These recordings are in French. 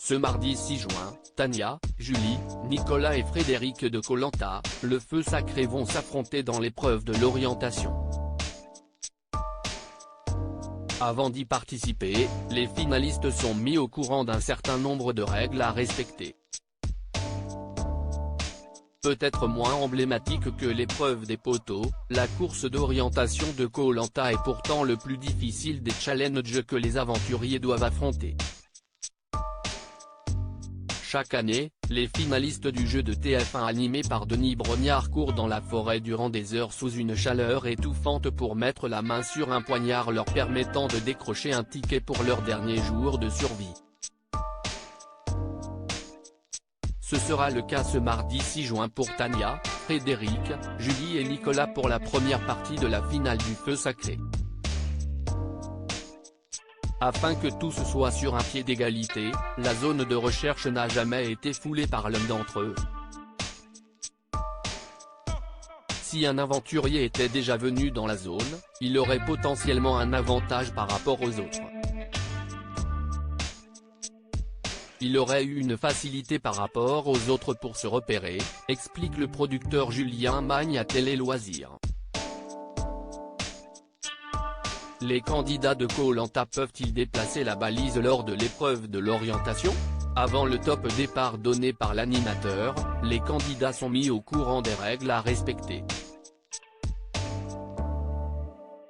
Ce mardi 6 juin, Tania, Julie, Nicolas et Frédéric de Koh Lanta, le feu sacré vont s'affronter dans l'épreuve de l'orientation. Avant d'y participer, les finalistes sont mis au courant d'un certain nombre de règles à respecter. Peut-être moins emblématique que l'épreuve des poteaux, la course d'orientation de Koh Lanta est pourtant le plus difficile des challenges que les aventuriers doivent affronter. Chaque année, les finalistes du jeu de TF1 animé par Denis Brognard courent dans la forêt durant des heures sous une chaleur étouffante pour mettre la main sur un poignard leur permettant de décrocher un ticket pour leur dernier jour de survie. Ce sera le cas ce mardi 6 juin pour Tania, Frédéric, Julie et Nicolas pour la première partie de la finale du feu sacré. Afin que tous soient sur un pied d'égalité, la zone de recherche n'a jamais été foulée par l'un d'entre eux. Si un aventurier était déjà venu dans la zone, il aurait potentiellement un avantage par rapport aux autres. Il aurait eu une facilité par rapport aux autres pour se repérer, explique le producteur Julien Magne à Télé Loisirs. Les candidats de Koh Lanta peuvent-ils déplacer la balise lors de l'épreuve de l'orientation? Avant le top départ donné par l'animateur, les candidats sont mis au courant des règles à respecter.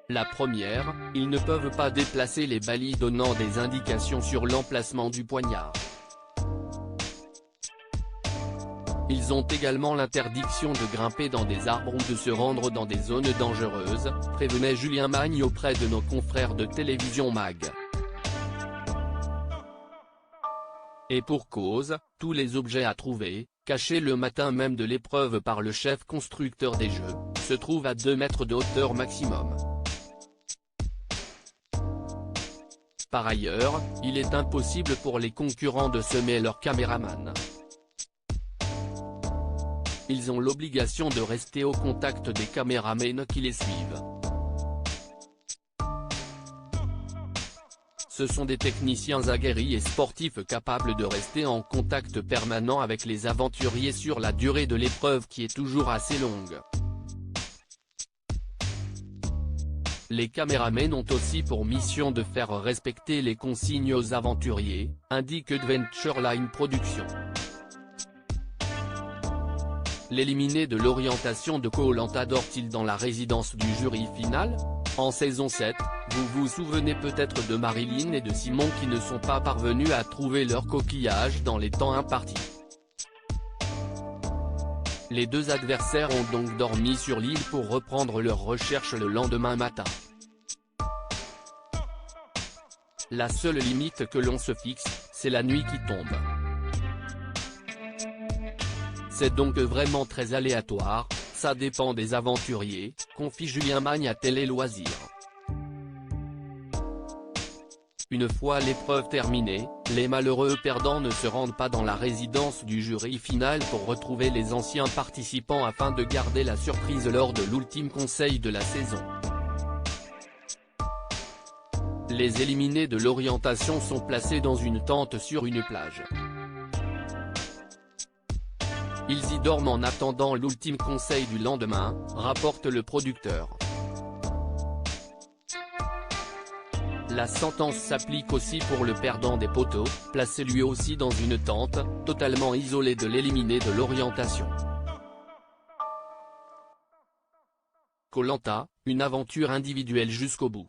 La première, ils ne peuvent pas déplacer les balises donnant des indications sur l'emplacement du poignard. Ils ont également l'interdiction de grimper dans des arbres ou de se rendre dans des zones dangereuses, prévenait Julien Magne auprès de nos confrères de Télévision Mag. Et pour cause, tous les objets à trouver, cachés le matin même de l'épreuve par le chef constructeur des jeux, se trouvent à 2 mètres de hauteur maximum. Par ailleurs, il est impossible pour les concurrents de semer leurs caméramans. Ils ont l'obligation de rester au contact des caméramans qui les suivent. Ce sont des techniciens aguerris et sportifs capables de rester en contact permanent avec les aventuriers sur la durée de l'épreuve qui est toujours assez longue. Les caméramans ont aussi pour mission de faire respecter les consignes aux aventuriers, indique Adventureline Productions. L'éliminé de l'orientation de Koh Lanta dort-il dans la résidence du jury final? En saison 7, vous vous souvenez peut-être de Marilyn et de Simon qui ne sont pas parvenus à trouver leur coquillage dans les temps impartis. Les deux adversaires ont donc dormi sur l'île pour reprendre leurs recherches le lendemain matin. La seule limite que l'on se fixe, c'est la nuit qui tombe. C'est donc vraiment très aléatoire, ça dépend des aventuriers, confie Julien Magne à Télé Loisirs. Une fois l'épreuve terminée, les malheureux perdants ne se rendent pas dans la résidence du jury final pour retrouver les anciens participants afin de garder la surprise lors de l'ultime conseil de la saison. Les éliminés de l'orientation sont placés dans une tente sur une plage. Ils y dorment en attendant l'ultime conseil du lendemain, rapporte le producteur. La sentence s'applique aussi pour le perdant des poteaux, placé lui aussi dans une tente, totalement isolé de l'éliminé de l'orientation. Koh Lanta, une aventure individuelle jusqu'au bout.